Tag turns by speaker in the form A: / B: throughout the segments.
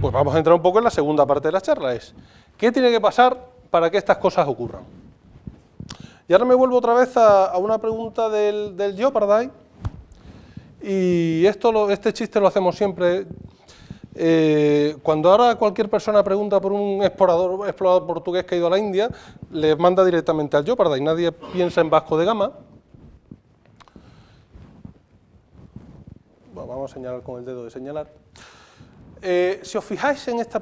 A: pues vamos a entrar un poco en la segunda parte de la charla, es ¿qué tiene que pasar para que estas cosas ocurran? Y ahora me vuelvo otra vez a una pregunta del Jeopardy, y este chiste lo hacemos siempre. Cuando ahora cualquier persona pregunta por un explorador portugués que ha ido a la India, le manda directamente al Jeopardy, nadie piensa en Vasco de Gama. Bueno, vamos a señalar con el dedo de señalar. Si os fijáis en este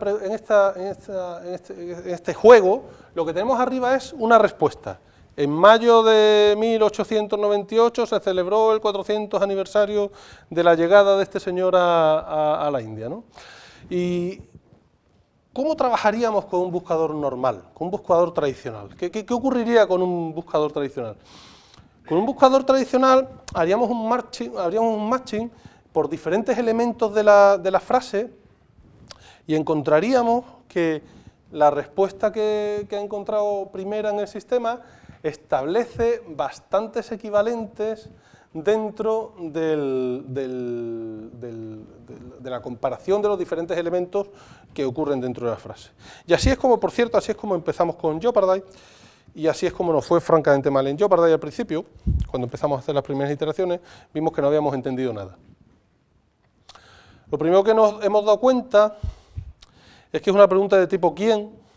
A: juego, lo que tenemos arriba es una respuesta. En mayo de 1898 se celebró el 400 aniversario de la llegada de este señor a la India, ¿no? ¿Y cómo trabajaríamos con un buscador normal, con un buscador tradicional? ¿Qué ocurriría con un buscador tradicional? Con un buscador tradicional haríamos un matching por diferentes elementos de la frase y encontraríamos que la respuesta que ha encontrado primera en el sistema establece bastantes equivalentes dentro de la comparación de los diferentes elementos que ocurren dentro de la frase. Y así es como, por cierto, así es como empezamos con Jeopardy, y así es como nos fue francamente mal en Jeopardy al principio. Cuando empezamos a hacer las primeras iteraciones, vimos que no habíamos entendido nada. Lo primero que nos hemos dado cuenta es que es una pregunta de tipo ¿quién?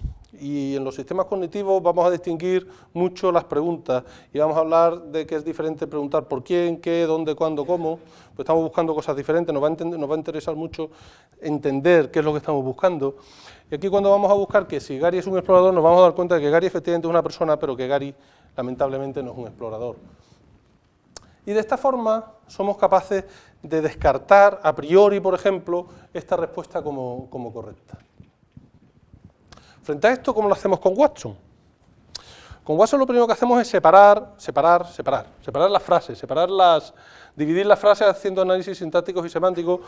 A: Y en los sistemas cognitivos vamos a distinguir mucho las preguntas y vamos a hablar de que es diferente preguntar por quién, qué, dónde, cuándo, cómo, pues estamos buscando cosas diferentes, nos va a interesar mucho entender qué es lo que estamos buscando. Y aquí cuando vamos a buscar que si Gary es un explorador, nos vamos a dar cuenta de que Gary efectivamente es una persona, pero que Gary lamentablemente no es un explorador. Y de esta forma somos capaces de descartar a priori, por ejemplo, esta respuesta como correcta. Frente a esto, ¿cómo lo hacemos con Watson? Con Watson lo primero que hacemos es separar las frases, dividir las frases haciendo análisis sintácticos y semánticos,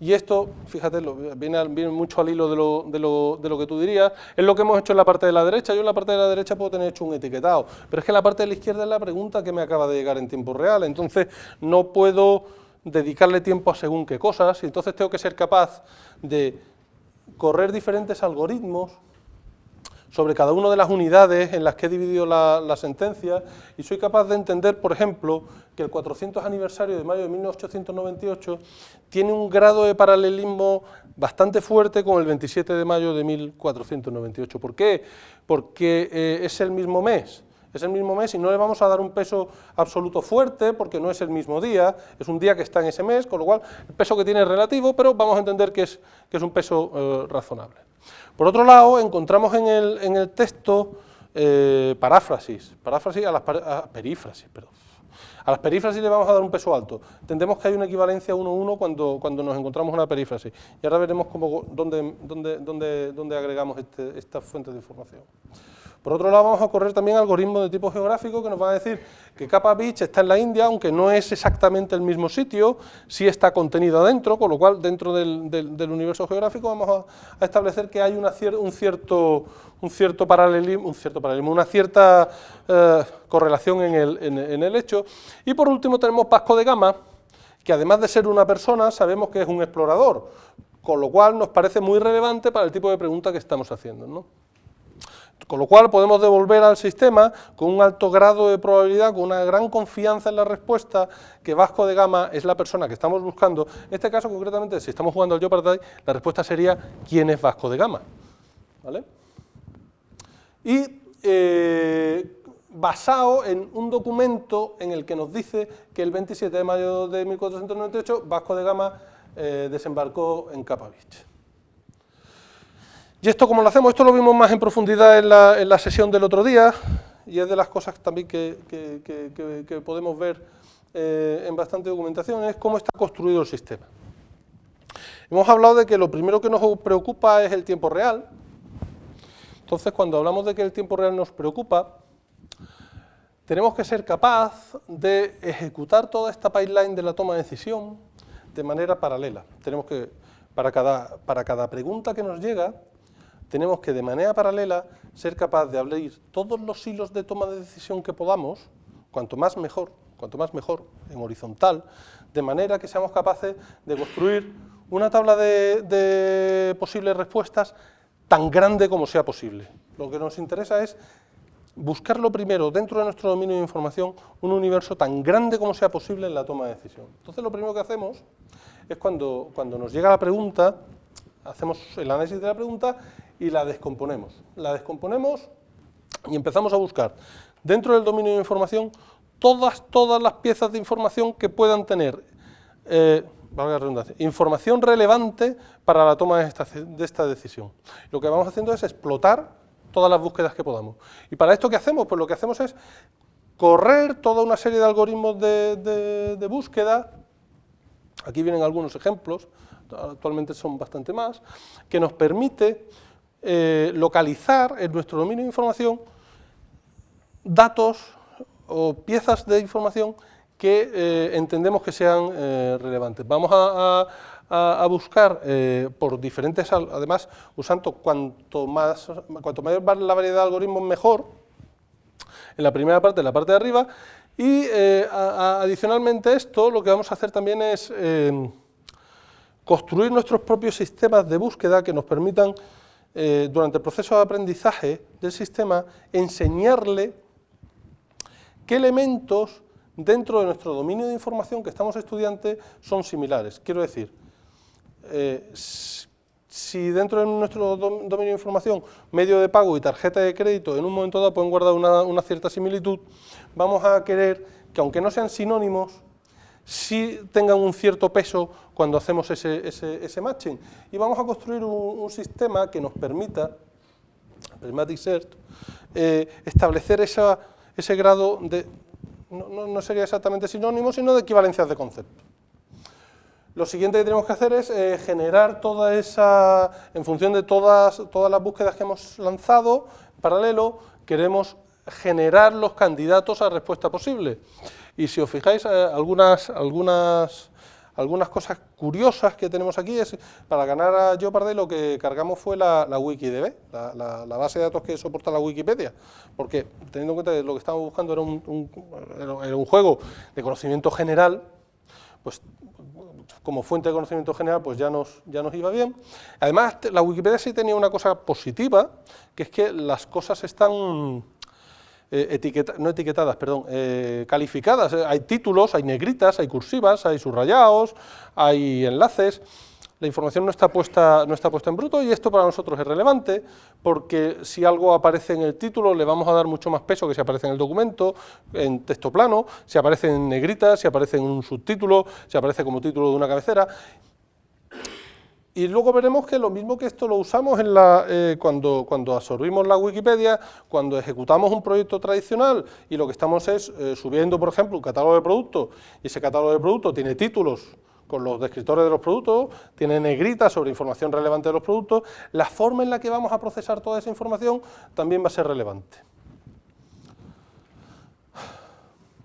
A: y esto, fíjate, viene mucho al hilo de lo que tú dirías, es lo que hemos hecho en la parte de la derecha. Yo en la parte de la derecha puedo tener hecho un etiquetado, pero es que la parte de la izquierda es la pregunta que me acaba de llegar en tiempo real, entonces no puedo dedicarle tiempo a según qué cosas, y entonces tengo que ser capaz de correr diferentes algoritmos sobre cada una de las unidades en las que he dividido la sentencia, y soy capaz de entender, por ejemplo, que el 400 aniversario de mayo de 1898 tiene un grado de paralelismo bastante fuerte con el 27 de mayo de 1498. ¿Por qué? Porque es el mismo mes. Es el mismo mes y no le vamos a dar un peso absoluto fuerte porque no es el mismo día, es un día que está en ese mes, con lo cual el peso que tiene es relativo, pero vamos a entender que es un peso razonable. Por otro lado, encontramos en el texto perífrasis. A las perífrasis le vamos a dar un peso alto. Entendemos que hay una equivalencia 1:1 cuando nos encontramos una perífrasis. Y ahora veremos dónde agregamos esta fuente de información. Por otro lado, vamos a correr también algoritmos de tipo geográfico que nos van a decir que Kappa Beach está en la India, aunque no es exactamente el mismo sitio, sí está contenido adentro, con lo cual dentro del universo geográfico vamos a establecer que hay un cierto paralelismo, una cierta correlación en el hecho. Y por último tenemos Vasco de Gama, que además de ser una persona, sabemos que es un explorador, con lo cual nos parece muy relevante para el tipo de pregunta que estamos haciendo, ¿no? Con lo cual podemos devolver al sistema con un alto grado de probabilidad, con una gran confianza en la respuesta, que Vasco de Gama es la persona que estamos buscando. En este caso, concretamente, si estamos jugando al Jeopardy, la respuesta sería ¿quién es Vasco de Gama? ¿Vale? Y basado en un documento en el que nos dice que el 27 de mayo de 1498 Vasco de Gama desembarcó en Kappa Beach. ¿Y esto cómo lo hacemos? Esto lo vimos más en profundidad en la sesión del otro día, y es de las cosas también que podemos ver en bastante documentación, es cómo está construido el sistema. Hemos hablado de que lo primero que nos preocupa es el tiempo real. Entonces, cuando hablamos de que el tiempo real nos preocupa, tenemos que ser capaz de ejecutar toda esta pipeline de la toma de decisión de manera paralela. Tenemos que, para cada pregunta que nos llega, tenemos que de manera paralela ser capaz de abrir todos los hilos de toma de decisión que podamos, cuanto más mejor, en horizontal, de manera que seamos capaces de construir una tabla de posibles respuestas tan grande como sea posible. Lo que nos interesa es buscarlo primero dentro de nuestro dominio de información, un universo tan grande como sea posible en la toma de decisión. Entonces lo primero que hacemos es cuando nos llega la pregunta, hacemos el análisis de la pregunta y la descomponemos. La descomponemos y empezamos a buscar dentro del dominio de información todas las piezas de información que puedan tener, valga la redundancia, información relevante para la toma de esta decisión. Lo que vamos haciendo es explotar todas las búsquedas que podamos. ¿Y para esto qué hacemos? Pues lo que hacemos es correr toda una serie de algoritmos de búsqueda, aquí vienen algunos ejemplos, actualmente son bastante más, que nos permite localizar en nuestro dominio de información datos o piezas de información que entendemos que sean relevantes. Vamos a buscar por diferentes, además, usando cuanto mayor la variedad de algoritmos mejor, en la primera parte, en la parte de arriba, y adicionalmente a esto, lo que vamos a hacer también es construir nuestros propios sistemas de búsqueda que nos permitan, durante el proceso de aprendizaje del sistema, enseñarle qué elementos dentro de nuestro dominio de información que estamos estudiando son similares. Quiero decir, si dentro de nuestro dominio de información, medio de pago y tarjeta de crédito en un momento dado pueden guardar una cierta similitud, vamos a querer que, aunque no sean sinónimos, sí tengan un cierto peso cuando hacemos ese matching. Y vamos a construir un sistema que nos permita, Pragmatic Search, establecer ese grado de, no sería exactamente sinónimo, sino de equivalencias de concepto. Lo siguiente que tenemos que hacer es generar toda esa, en función de todas las búsquedas que hemos lanzado, en paralelo, queremos generar los candidatos a respuesta posible. Y si os fijáis, algunas cosas curiosas que tenemos aquí es, para ganar a Jeopardy lo que cargamos fue la WikiDB, la base de datos que soporta la Wikipedia, porque teniendo en cuenta que lo que estábamos buscando era un juego de conocimiento general, pues como fuente de conocimiento general pues ya nos iba bien. Además, la Wikipedia sí tenía una cosa positiva, que es que las cosas están calificadas. Hay títulos, hay negritas, hay cursivas, hay subrayados, hay enlaces. La información no está puesta en bruto, y esto para nosotros es relevante, porque si algo aparece en el título le vamos a dar mucho más peso que si aparece en el documento, en texto plano, si aparece en negritas, si aparece en un subtítulo, si aparece como título de una cabecera. Y luego veremos que lo mismo que esto lo usamos cuando absorbimos la Wikipedia, cuando ejecutamos un proyecto tradicional y lo que estamos es subiendo, por ejemplo, un catálogo de productos, y ese catálogo de productos tiene títulos con los descriptores de los productos, tiene negritas sobre información relevante de los productos, la forma en la que vamos a procesar toda esa información también va a ser relevante.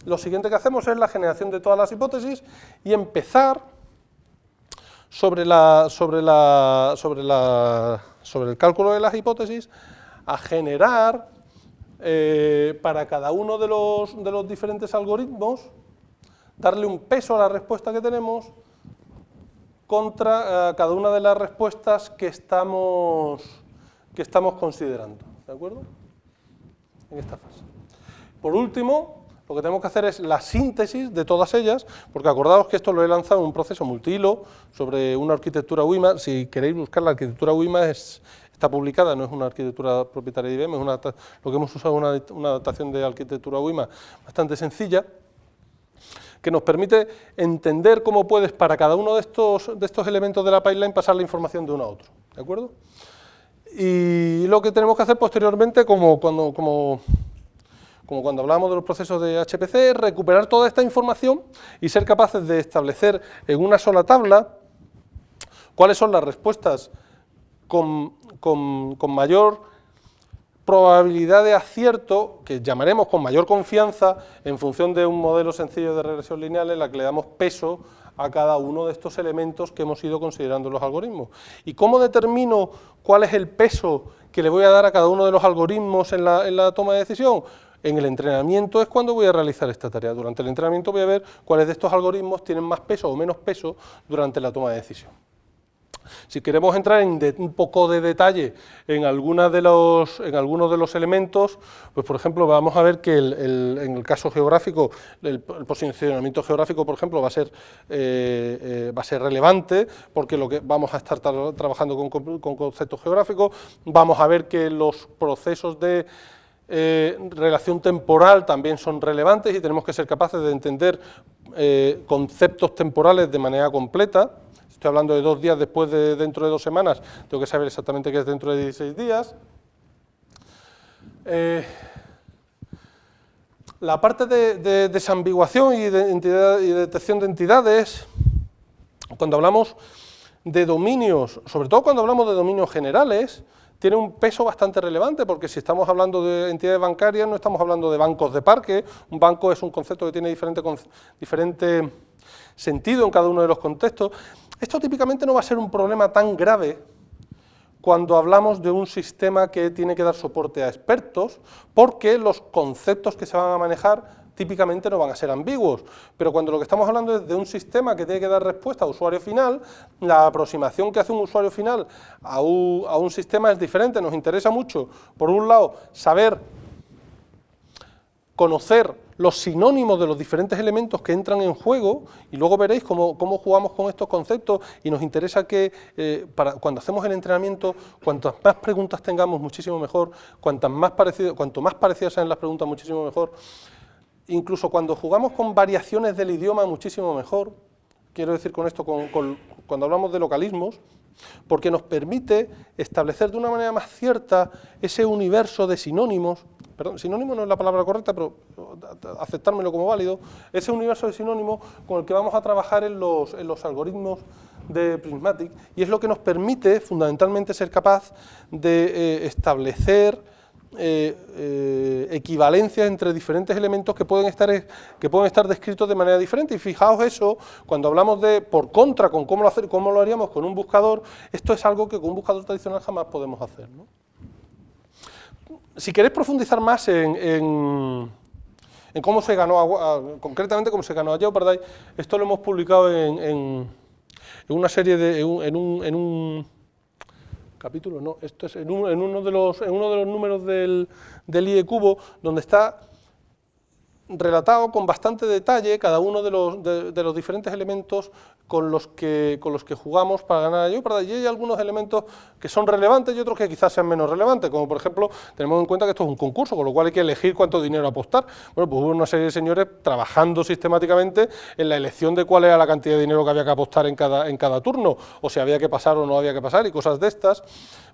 A: Lo siguiente que hacemos es la generación de todas las hipótesis y empezar sobre el cálculo de las hipótesis a generar para cada uno de los diferentes algoritmos, darle un peso a la respuesta que tenemos contra cada una de las respuestas que estamos considerando, ¿de acuerdo? En esta fase. Por último, lo que tenemos que hacer es la síntesis de todas ellas, porque acordaos que esto lo he lanzado en un proceso multihilo sobre una arquitectura WIMA. Si queréis buscar la arquitectura WIMA, está publicada, no es una arquitectura propietaria de IBM, es lo que hemos usado es una adaptación de arquitectura WIMA bastante sencilla, que nos permite entender cómo puedes para cada uno de estos elementos de la pipeline pasar la información de uno a otro, ¿de acuerdo? Y lo que tenemos que hacer posteriormente, como cuando hablábamos de los procesos de HPC, es recuperar toda esta información y ser capaces de establecer en una sola tabla cuáles son las respuestas con mayor probabilidad de acierto, que llamaremos con mayor confianza, en función de un modelo sencillo de regresión lineal en la que le damos peso a cada uno de estos elementos que hemos ido considerando en los algoritmos. ¿Y cómo determino cuál es el peso que le voy a dar a cada uno de los algoritmos en la toma de decisión? En el entrenamiento es cuando voy a realizar esta tarea. Durante el entrenamiento voy a ver cuáles de estos algoritmos tienen más peso o menos peso durante la toma de decisión. Si queremos entrar en un poco de detalle en algunos de los elementos, pues por ejemplo vamos a ver que en el caso geográfico, el posicionamiento geográfico, por ejemplo, va a ser relevante, porque lo que vamos a estar trabajando con conceptos geográficos. Vamos a ver que los procesos de relación temporal también son relevantes y tenemos que ser capaces de entender conceptos temporales de manera completa. Estoy hablando de 2 días después de dentro de 2 semanas, tengo que saber exactamente qué es dentro de 16 días. La parte de desambiguación y de detección de entidades, cuando hablamos de dominios, sobre todo cuando hablamos de dominios generales, tiene un peso bastante relevante, porque si estamos hablando de entidades bancarias, no estamos hablando de bancos de parque. Un banco es un concepto que tiene diferente sentido en cada uno de los contextos. Esto típicamente no va a ser un problema tan grave cuando hablamos de un sistema que tiene que dar soporte a expertos, porque los conceptos que se van a manejar típicamente no van a ser ambiguos, pero cuando lo que estamos hablando es de un sistema que tiene que dar respuesta a usuario final, la aproximación que hace un usuario final a un sistema es diferente. Nos interesa mucho, por un lado, conocer los sinónimos de los diferentes elementos que entran en juego, y luego veréis cómo jugamos con estos conceptos, y nos interesa que cuando hacemos el entrenamiento, cuantas más preguntas tengamos, muchísimo mejor, cuanto más parecidas sean las preguntas, muchísimo mejor. Incluso cuando jugamos con variaciones del idioma, muchísimo mejor. Quiero decir con esto, cuando hablamos de localismos, porque nos permite establecer de una manera más cierta ese universo de sinónimos. Perdón, sinónimo no es la palabra correcta, pero aceptármelo como válido. Ese universo de sinónimos con el que vamos a trabajar en los algoritmos de Prismatic, y es lo que nos permite fundamentalmente ser capaz de establecer equivalencias entre diferentes elementos que pueden estar descritos de manera diferente. Y fijaos eso, cuando hablamos de por contra, con cómo lo haríamos con un buscador, esto es algo que con un buscador tradicional jamás podemos hacer, ¿no? Si queréis profundizar más en cómo se ganó, concretamente cómo se ganó a Jeopardy, esto lo hemos publicado en una serie en un capítulo, no, esto es en uno de los números del IE Cubo, donde está relatado con bastante detalle cada uno de los diferentes elementos con los que jugamos para ganar a Jeopardy. Y hay algunos elementos que son relevantes y otros que quizás sean menos relevantes, como por ejemplo, tenemos en cuenta que esto es un concurso, con lo cual hay que elegir cuánto dinero apostar. Bueno, pues hubo una serie de señores trabajando sistemáticamente en la elección de cuál era la cantidad de dinero que había que apostar en cada turno, o si había que pasar o no había que pasar, y cosas de estas.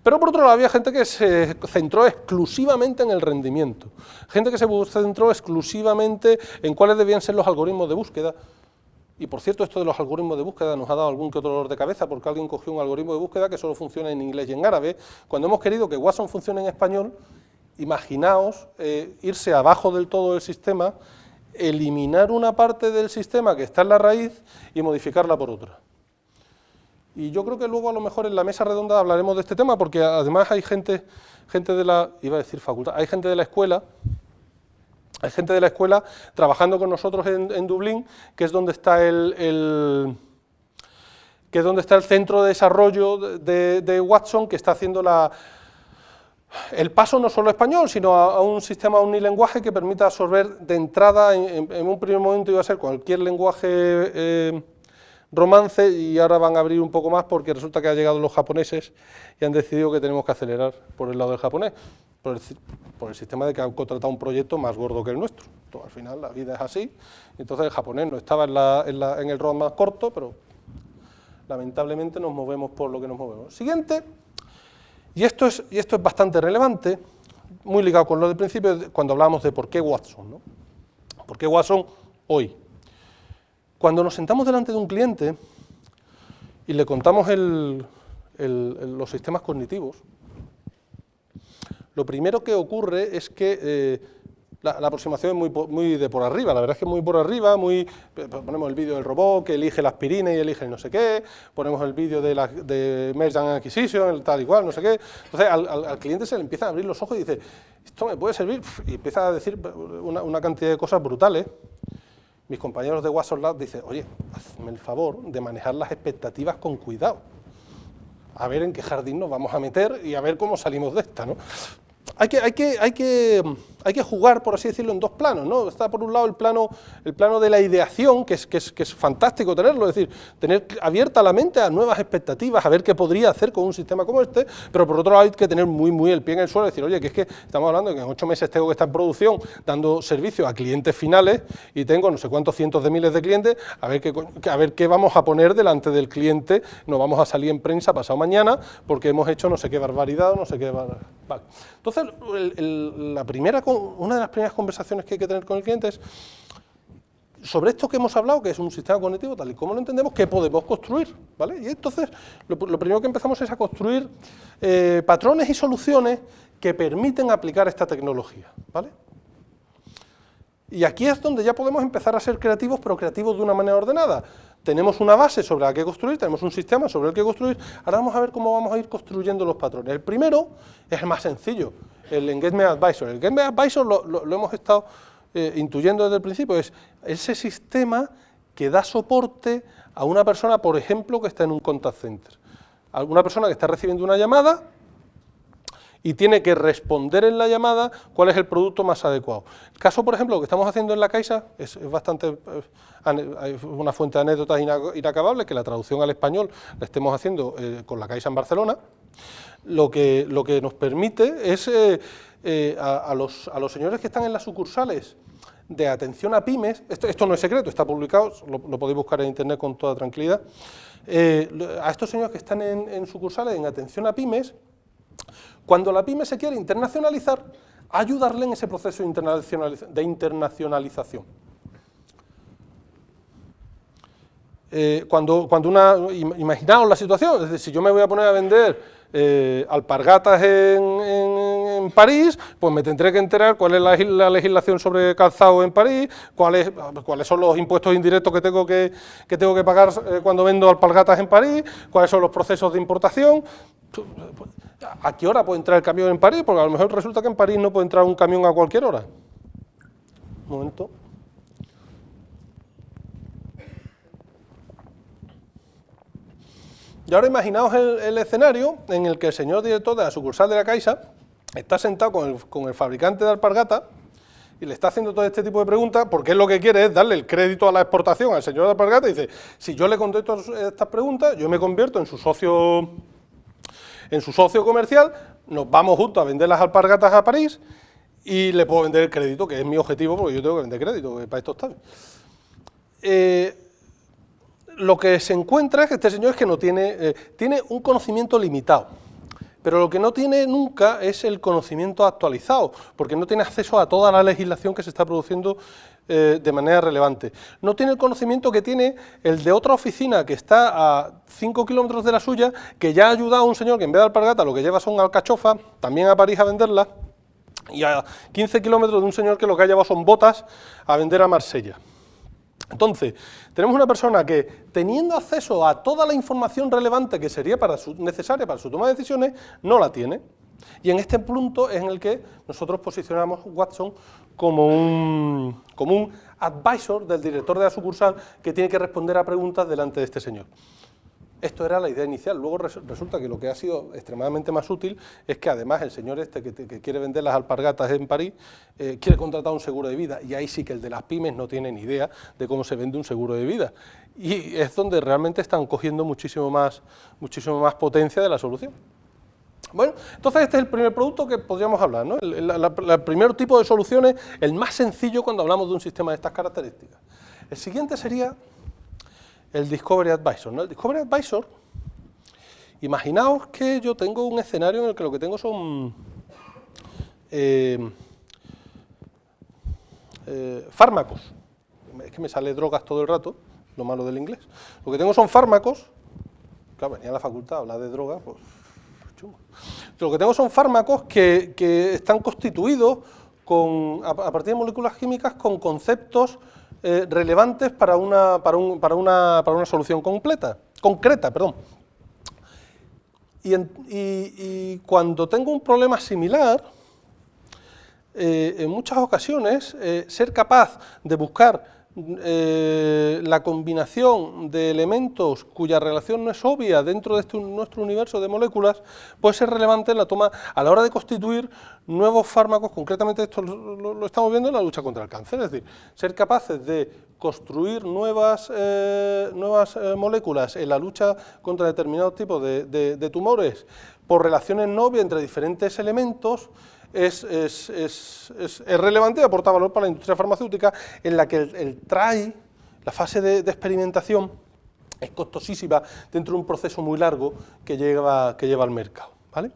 A: Pero por otro lado había gente que se centró exclusivamente en el rendimiento, gente que se centró exclusivamente en cuáles debían ser los algoritmos de búsqueda. Y por cierto, esto de los algoritmos de búsqueda nos ha dado algún que otro dolor de cabeza, porque alguien cogió un algoritmo de búsqueda que solo funciona en inglés y en árabe. Cuando hemos querido que Watson funcione en español, imaginaos irse abajo del todo del sistema, eliminar una parte del sistema que está en la raíz y modificarla por otra. Y yo creo que luego a lo mejor en la mesa redonda hablaremos de este tema, porque además hay gente de la, iba a decir facultad, hay gente de la escuela, trabajando con nosotros en Dublín, que es donde está el centro de desarrollo de Watson, que está haciendo el paso no solo a español, sino a un sistema unilenguaje que permita absorber de entrada, en un primer momento iba a ser cualquier lenguaje romance, y ahora van a abrir un poco más porque resulta que han llegado los japoneses y han decidido que tenemos que acelerar por el lado del japonés, por el sistema de que han contratado un proyecto más gordo que el nuestro. Al final la vida es así, entonces el japonés no estaba en el road más corto, pero lamentablemente nos movemos por lo que nos movemos. Siguiente, y esto es bastante relevante, muy ligado con lo del principio, cuando hablamos de por qué Watson, ¿no? ¿Por qué Watson hoy? Cuando nos sentamos delante de un cliente y le contamos los sistemas cognitivos, lo primero que ocurre es que la aproximación es muy de por arriba, la verdad es que muy por arriba, ponemos el vídeo del robot que elige la aspirina y elige el no sé qué, ponemos el vídeo de Merge and Acquisition, el tal y cual, no sé qué. Entonces al cliente se le empiezan a abrir los ojos y dice, ¿esto me puede servir? Y empieza a decir una cantidad de cosas brutales. Mis compañeros de Watson Lab dicen, oye, hazme el favor de manejar las expectativas con cuidado. a ver en qué jardín nos vamos a meter y a ver cómo salimos de esta, ¿no? Hay que jugar, por así decirlo, en dos planos, ¿no? Está por un lado el plano de la ideación, que es fantástico tenerlo, es decir, tener abierta la mente a nuevas expectativas, a ver qué podría hacer con un sistema como este, pero por otro lado hay que tener muy el pie en el suelo, y decir, oye, que es que estamos hablando de que en 8 meses tengo que estar en producción, dando servicio a clientes finales, y tengo no sé cuántos cientos de miles de clientes, a ver qué vamos a poner delante del cliente, no vamos a salir en prensa pasado mañana, porque hemos hecho no sé qué barbaridad o no sé qué barbaridad. Vale. Entonces, una de las primeras conversaciones que hay que tener con el cliente es sobre esto que hemos hablado, que es un sistema cognitivo, tal y como lo entendemos, ¿qué podemos construir? ¿Vale? Y entonces, lo primero que empezamos es a construir patrones y soluciones que permiten aplicar esta tecnología, ¿vale? Y aquí es donde ya podemos empezar a ser creativos, pero creativos de una manera ordenada. Tenemos una base sobre la que construir, tenemos un sistema sobre el que construir, ahora vamos a ver cómo vamos a ir construyendo los patrones. El primero es el más sencillo, el Engagement Advisor. El Engagement Advisor lo hemos estado intuyendo desde el principio, es ese sistema que da soporte a una persona, por ejemplo, que está en un contact center. A una persona que está recibiendo una llamada y tiene que responder en la llamada cuál es el producto más adecuado. El caso, por ejemplo, lo que estamos haciendo en La Caixa es bastante, una fuente de anécdotas inacabable, que la traducción al español la estemos haciendo con La Caixa en Barcelona. Lo que nos permite es a los señores que están en las sucursales de atención a pymes, esto no es secreto, está publicado, lo podéis buscar en internet con toda tranquilidad, a estos señores que están en sucursales en atención a pymes, cuando la pyme se quiere internacionalizar, ayudarle en ese proceso de internacionalización. Imaginaos la situación, es decir, si yo me voy a poner a vender alpargatas en París, pues me tendré que enterar cuál es la legislación sobre calzado en París, cuáles son los impuestos indirectos que tengo que pagar cuando vendo alpargatas en París, cuáles son los procesos de importación. ¿A qué hora puede entrar el camión en París? Porque a lo mejor resulta que en París no puede entrar un camión a cualquier hora. Un momento. Y ahora imaginaos el escenario en el que el señor director de la sucursal de La Caixa está sentado con el fabricante de alpargatas y le está haciendo todo este tipo de preguntas, porque él lo que quiere es darle el crédito a la exportación al señor de alpargatas, y dice, si yo le contesto estas preguntas, yo me convierto en su socio comercial, nos vamos juntos a vender las alpargatas a París y le puedo vender el crédito, que es mi objetivo, porque yo tengo que vender crédito, que para esto está. Lo que se encuentra es que este señor tiene un conocimiento limitado, pero lo que no tiene nunca es el conocimiento actualizado, porque no tiene acceso a toda la legislación que se está produciendo de manera relevante. No tiene el conocimiento que tiene el de otra oficina que está a 5 kilómetros de la suya, que ya ha ayudado a un señor que en vez de alpargata lo que lleva son alcachofas, también a París a venderlas, y a 15 kilómetros de un señor que lo que ha llevado son botas a vender a Marsella. Entonces, tenemos una persona que, teniendo acceso a toda la información relevante que sería necesaria para su toma de decisiones, no la tiene. Y en este punto es en el que nosotros posicionamos Watson como un advisor del director de la sucursal que tiene que responder a preguntas delante de este señor. Esto era la idea inicial, luego resulta que lo que ha sido extremadamente más útil es que además el señor este que quiere vender las alpargatas en París quiere contratar un seguro de vida, y ahí sí que el de las pymes no tiene ni idea de cómo se vende un seguro de vida, y es donde realmente están cogiendo muchísimo más potencia de la solución. Bueno, entonces este es el primer producto que podríamos hablar, ¿no? El primer tipo de soluciones, el más sencillo cuando hablamos de un sistema de estas características. El siguiente sería el Discovery Advisor, ¿no? El Discovery Advisor, imaginaos que yo tengo un escenario en el que lo que tengo son fármacos. Es que me sale drogas todo el rato, lo malo del inglés. Lo que tengo son fármacos, claro, venía a la facultad a hablar de drogas, pues chungo. Lo que tengo son fármacos que están constituidos a partir de moléculas químicas con conceptos relevantes para una solución concreta. Y cuando tengo un problema similar, en muchas ocasiones, ser capaz de buscar la combinación de elementos cuya relación no es obvia dentro de nuestro universo de moléculas puede ser relevante en la toma a la hora de constituir nuevos fármacos. Concretamente esto lo estamos viendo en la lucha contra el cáncer, es decir, ser capaces de construir nuevas moléculas en la lucha contra determinados tipos de tumores por relaciones no obvias entre diferentes elementos. Es relevante y aporta valor para la industria farmacéutica, en la que el TRAI, la fase de experimentación, es costosísima dentro de un proceso muy largo que lleva al mercado, ¿vale?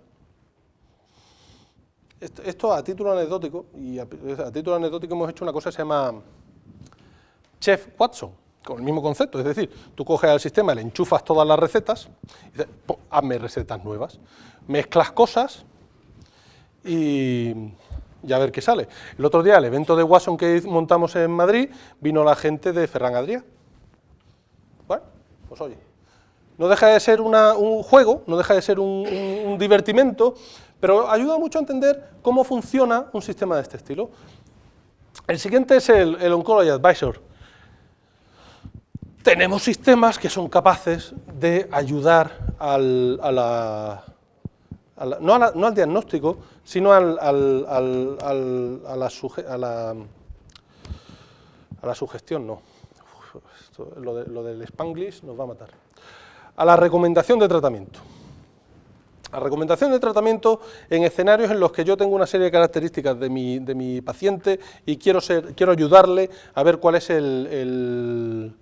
A: Esto a título anecdótico, hemos hecho una cosa que se llama Chef Watson, con el mismo concepto, es decir, tú coges al sistema, le enchufas todas las recetas, y dices, hazme recetas nuevas, mezclas cosas y a ver qué sale. El otro día, el evento de Watson que montamos en Madrid, vino la gente de Ferran Adrià. Bueno, pues oye, no deja de ser un juego, no deja de ser un divertimento, pero ayuda mucho a entender cómo funciona un sistema de este estilo. El siguiente es el Oncology Advisor. Tenemos sistemas que son capaces de ayudar no al diagnóstico, sino a la sugestión, no. Lo del Spanglish nos va a matar. A la recomendación de tratamiento. La recomendación de tratamiento en escenarios en los que yo tengo una serie de características de mi paciente y quiero ayudarle a ver cuál es el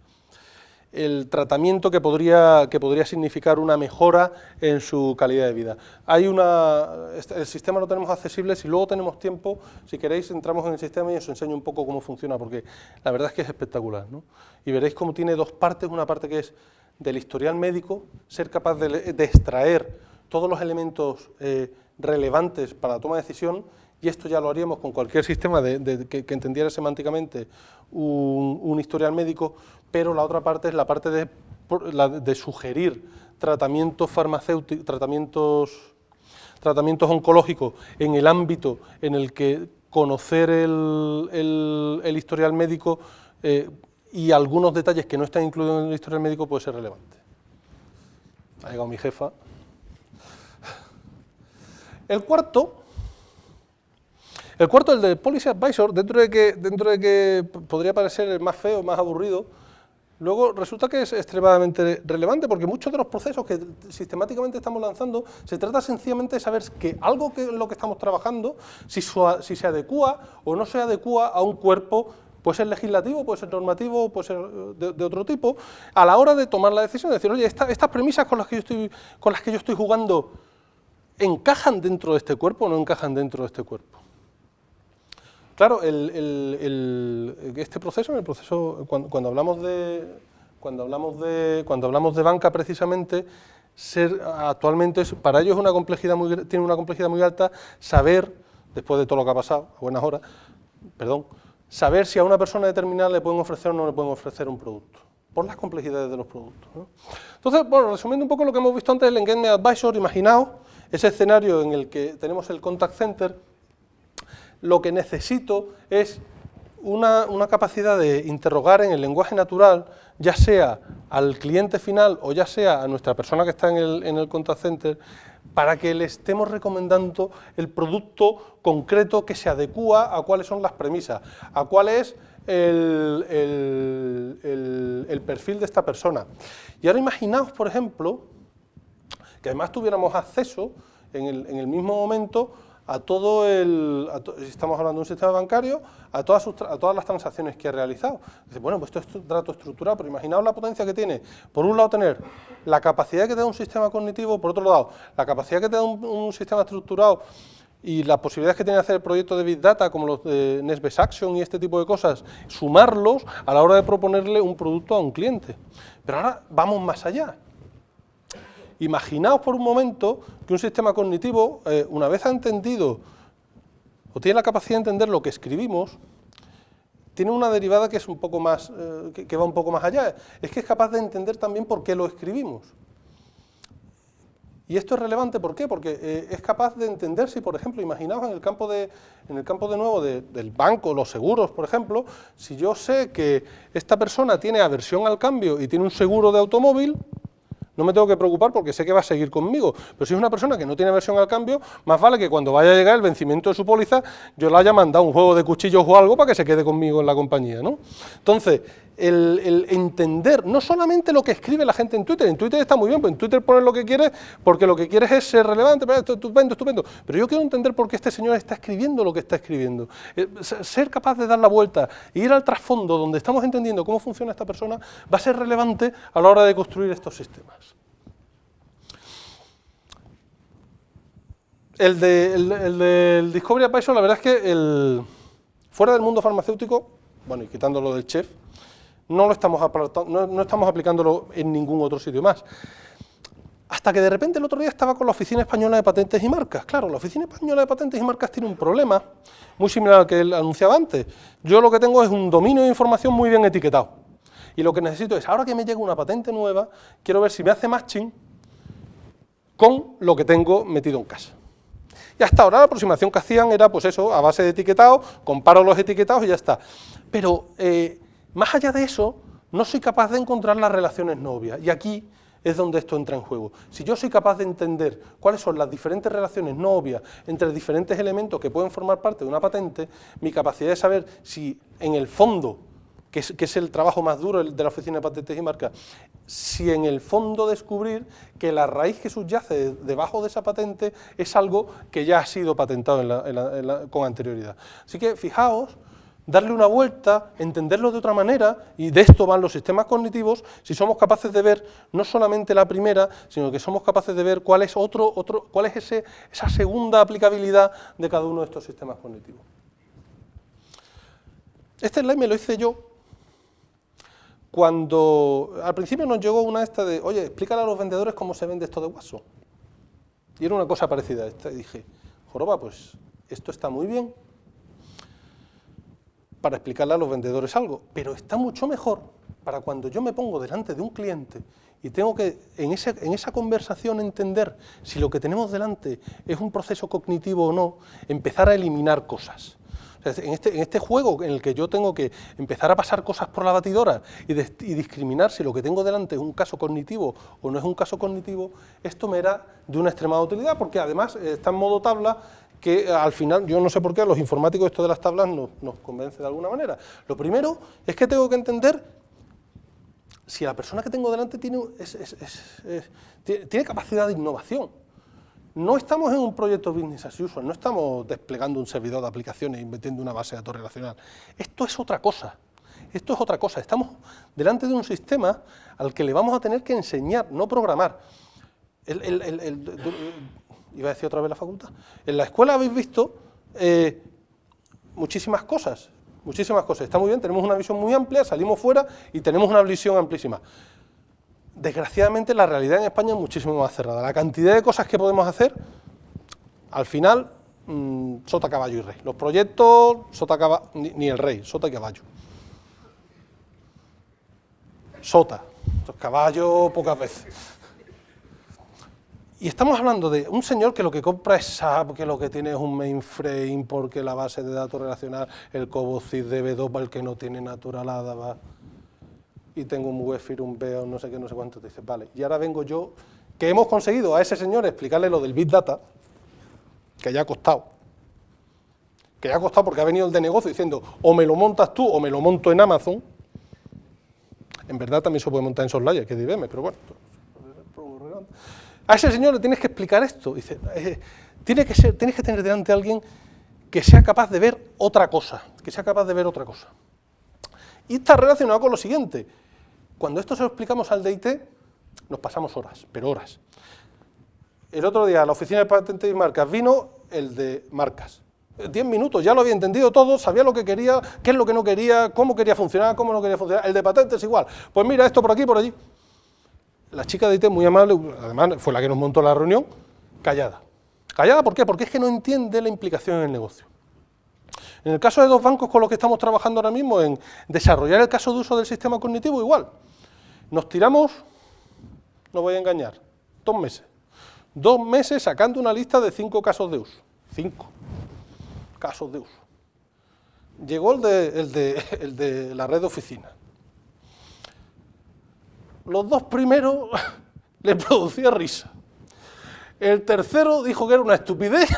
A: tratamiento que podría significar una mejora en su calidad de vida. El sistema lo tenemos accesible, si luego tenemos tiempo, si queréis entramos en el sistema y os enseño un poco cómo funciona, porque la verdad es que es espectacular, ¿no? Y veréis cómo tiene dos partes, una parte que es del historial médico, ser capaz de extraer todos los elementos relevantes para la toma de decisión, y esto ya lo haríamos con cualquier sistema que entendiera semánticamente un historial médico, pero la otra parte es la parte de sugerir tratamientos farmacéuticos, tratamientos oncológicos en el ámbito en el que conocer el historial médico y algunos detalles que no están incluidos en el historial médico puede ser relevante. Ha llegado mi jefa. El cuarto, el de Policy Advisor, dentro de que podría parecer el más feo, más aburrido, luego resulta que es extremadamente relevante, porque muchos de los procesos que sistemáticamente estamos lanzando, se trata sencillamente de saber que algo en lo que estamos trabajando, si se adecúa o no se adecúa a un cuerpo, puede ser legislativo, puede ser normativo, puede ser de otro tipo, a la hora de tomar la decisión, de decir, oye, estas premisas con las que yo estoy jugando, ¿encajan dentro de este cuerpo o no encajan dentro de este cuerpo? Claro, este proceso, cuando hablamos de banca precisamente, actualmente para ellos tiene una complejidad muy alta saber, después de todo lo que ha pasado, a buenas horas, saber si a una persona determinada le pueden ofrecer o no le pueden ofrecer un producto, por las complejidades de los productos, ¿no? Entonces, bueno, resumiendo un poco lo que hemos visto antes del Engagement Advisor, imaginaos ese escenario en el que tenemos el contact center. Lo que necesito es una capacidad de interrogar en el lenguaje natural, ya sea al cliente final o ya sea a nuestra persona que está en el contact center, para que le estemos recomendando el producto concreto que se adecúa a cuáles son las premisas, a cuál es el perfil de esta persona. Y ahora imaginaos, por ejemplo, que además tuviéramos acceso en el mismo momento a si estamos hablando de un sistema bancario, a todas las transacciones que ha realizado. Dice, bueno, pues esto es dato estructurado, pero imaginaos la potencia que tiene, por un lado tener la capacidad que te da un sistema cognitivo, por otro lado, la capacidad que te da un sistema estructurado y las posibilidades que tiene de hacer proyectos de Big Data, como los de Next Action y este tipo de cosas, sumarlos a la hora de proponerle un producto a un cliente. Pero ahora vamos más allá. Imaginaos por un momento que un sistema cognitivo, una vez ha entendido o tiene la capacidad de entender lo que escribimos, tiene una derivada que es un poco más, que va un poco más allá. Es que es capaz de entender también por qué lo escribimos. Y esto es relevante, ¿por qué? Porque es capaz de entender si, por ejemplo, imaginaos en el campo de nuevo del banco, los seguros, por ejemplo, si yo sé que esta persona tiene aversión al cambio y tiene un seguro de automóvil, no me tengo que preocupar porque sé que va a seguir conmigo. Pero si es una persona que no tiene aversión al cambio, más vale que cuando vaya a llegar el vencimiento de su póliza, yo le haya mandado un juego de cuchillos o algo para que se quede conmigo en la compañía, ¿no? Entonces, el entender no solamente lo que escribe la gente en Twitter está muy bien, pues en Twitter pones lo que quieres porque lo que quieres es ser relevante, pero esto es estupendo, estupendo. Pero yo quiero entender por qué este señor está escribiendo lo que está escribiendo. Ser capaz de dar la vuelta e ir al trasfondo donde estamos entendiendo cómo funciona esta persona va a ser relevante a la hora de construir estos sistemas. El del Discovery Advisor, la verdad es que fuera del mundo farmacéutico, bueno, y quitándolo del chef, no estamos aplicándolo en ningún otro sitio más. Hasta que de repente el otro día estaba con la Oficina Española de Patentes y Marcas. Claro, la Oficina Española de Patentes y Marcas tiene un problema muy similar al que él anunciaba antes. Yo lo que tengo es un dominio de información muy bien etiquetado. Y lo que necesito es, ahora que me llega una patente nueva, quiero ver si me hace matching con lo que tengo metido en casa. Y hasta ahora la aproximación que hacían era, pues eso, a base de etiquetado, comparo los etiquetados y ya está. Pero más allá de eso, no soy capaz de encontrar las relaciones no obvias. Y aquí es donde esto entra en juego. Si yo soy capaz de entender cuáles son las diferentes relaciones no obvias entre diferentes elementos que pueden formar parte de una patente, mi capacidad de saber si en el fondo, que es el trabajo más duro de la Oficina de Patentes y Marcas, si en el fondo descubrir que la raíz que subyace debajo de esa patente es algo que ya ha sido patentado con anterioridad. Así que fijaos, darle una vuelta, entenderlo de otra manera, y de esto van los sistemas cognitivos, si somos capaces de ver no solamente la primera, sino que somos capaces de ver cuál es esa segunda aplicabilidad de cada uno de estos sistemas cognitivos. Este slide me lo hice yo cuando al principio nos llegó una esta de, oye, explícale a los vendedores cómo se vende esto de Watson. Y era una cosa parecida a esta, y dije, joroba, pues esto está muy bien para explicarle a los vendedores algo, pero está mucho mejor para cuando yo me pongo delante de un cliente y tengo que en esa conversación entender si lo que tenemos delante es un proceso cognitivo o no, empezar a eliminar cosas. O sea, en este juego en el que yo tengo que empezar a pasar cosas por la batidora y discriminar si lo que tengo delante es un caso cognitivo o no es un caso cognitivo, esto me era de una extremada utilidad, porque además está en modo tabla, que al final, yo no sé por qué a los informáticos esto de las tablas nos convence de alguna manera. Lo primero es que tengo que entender si la persona que tengo delante tiene capacidad de innovación. No estamos en un proyecto business as usual, no estamos desplegando un servidor de aplicaciones y metiendo una base de datos relacional. Esto es otra cosa. Esto es otra cosa. Estamos delante de un sistema al que le vamos a tener que enseñar, no programar. Iba a decir otra vez la facultad. En la escuela habéis visto muchísimas cosas. Está muy bien, tenemos una visión muy amplia, salimos fuera y tenemos una visión amplísima. Desgraciadamente la realidad en España es muchísimo más cerrada. La cantidad de cosas que podemos hacer, al final, sota, caballo y rey. Los proyectos, sota, caballo, ni el rey, sota y caballo. Sota, los caballos pocas veces. Y estamos hablando de un señor que lo que compra es SAP, que lo que tiene es un mainframe, porque la base de datos relacional, el COBOL-CID DB2 para el que no tiene naturalada, va. Y tengo un WebFir, un BEO, no sé qué, no sé cuánto. Te dices, vale, y ahora vengo yo, que hemos conseguido a ese señor explicarle lo del Big Data, que ya ha costado. Que ya ha costado porque ha venido el de negocio diciendo, o me lo montas tú o me lo monto en Amazon. En verdad también se puede montar en Softlayer, que es de IBM, pero bueno. A ese señor le tienes que explicar esto. Dice, tienes que tener delante a alguien que sea capaz de ver otra cosa, Y está relacionado con lo siguiente. Cuando esto se lo explicamos al de IT, nos pasamos horas, pero horas. El otro día a la Oficina de Patentes y Marcas vino el de marcas. 10 minutos, ya lo había entendido todo, sabía lo que quería, qué es lo que no quería, cómo quería funcionar, cómo no quería funcionar. El de patentes igual. Pues mira, esto por aquí, por allí. La chica de IT, muy amable, además fue la que nos montó la reunión, callada. ¿Callada por qué? Porque es que no entiende la implicación en el negocio. En el caso de dos bancos con los que estamos trabajando ahora mismo, en desarrollar el caso de uso del sistema cognitivo, igual. Nos tiramos, no voy a engañar, 2 meses. 2 meses sacando una lista de 5 casos de uso. 5 casos de uso. Llegó el de la red de oficina. Los 2 primeros le producía risa. El tercero dijo que era una estupidez.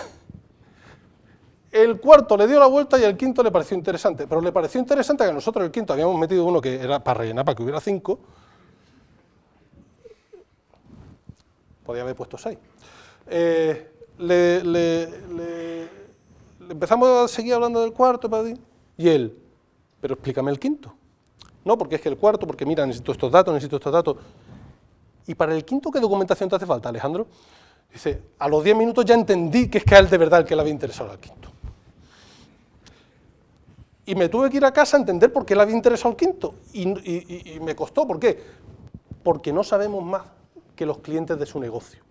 A: El cuarto le dio la vuelta y el quinto le pareció interesante. Pero le pareció interesante que nosotros el quinto habíamos metido uno que era para rellenar, para que hubiera 5. Podía haber puesto 6. Le empezamos a seguir hablando del cuarto, y él, pero explícame el quinto. No, porque es que el cuarto, porque mira, necesito estos datos. ¿Y para el quinto qué documentación te hace falta, Alejandro? Dice, a los 10 minutos ya entendí que es que a él de verdad el que le había interesado al quinto. Y me tuve que ir a casa a entender por qué le había interesado el quinto. Y me costó, ¿por qué? Porque no sabemos más que los clientes de su negocio.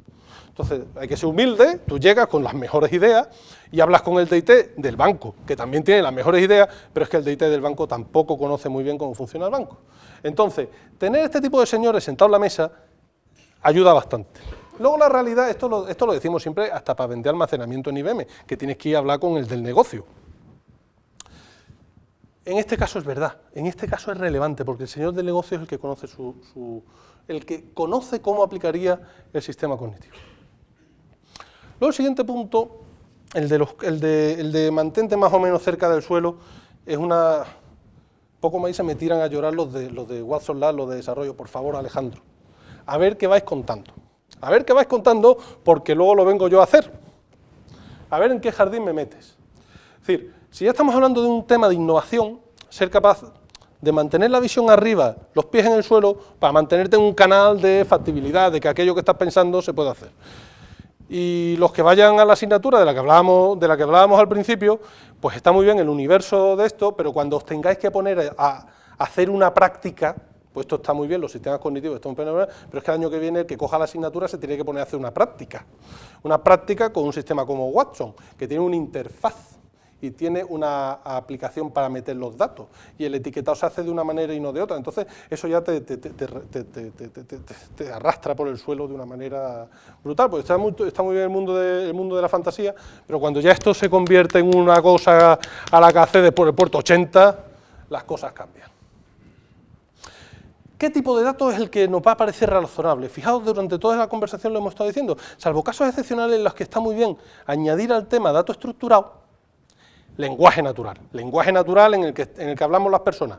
A: Entonces, hay que ser humilde, tú llegas con las mejores ideas y hablas con el DIT del banco, que también tiene las mejores ideas, pero es que el DIT del banco tampoco conoce muy bien cómo funciona el banco. Entonces, tener este tipo de señores sentados en la mesa ayuda bastante. Luego la realidad, esto lo decimos siempre hasta para vender almacenamiento en IBM, que tienes que ir a hablar con el del negocio. En este caso es verdad, en este caso es relevante, porque el señor del negocio es el que conoce el que conoce cómo aplicaría el sistema cognitivo. Luego el siguiente punto, el de mantente más o menos cerca del suelo, es una... Poco más y se me tiran a llorar los de Watson Lab, los de desarrollo. Por favor, Alejandro, a ver qué vais contando. A ver qué vais contando, porque luego lo vengo yo a hacer. A ver en qué jardín me metes. Es decir, si ya estamos hablando de un tema de innovación, ser capaz de mantener la visión arriba, los pies en el suelo, para mantenerte en un canal de factibilidad, de que aquello que estás pensando se puede hacer. Y los que vayan a la asignatura de la que hablábamos al principio, pues está muy bien el universo de esto, pero cuando os tengáis que poner a hacer una práctica, pues esto está muy bien, los sistemas cognitivos están fenomenal, pero es que el año que viene el que coja la asignatura se tiene que poner a hacer una práctica con un sistema como Watson, que tiene una interfaz y tiene una aplicación para meter los datos, y el etiquetado se hace de una manera y no de otra, entonces eso ya te arrastra por el suelo de una manera brutal, porque está muy bien el mundo de la fantasía, pero cuando ya esto se convierte en una cosa a la que accedes por el puerto 80, las cosas cambian. ¿Qué tipo de datos es el que nos va a parecer razonable? Fijaos, durante toda la conversación lo hemos estado diciendo, salvo casos excepcionales en los que está muy bien añadir al tema dato estructurado, lenguaje natural en el que hablamos las personas.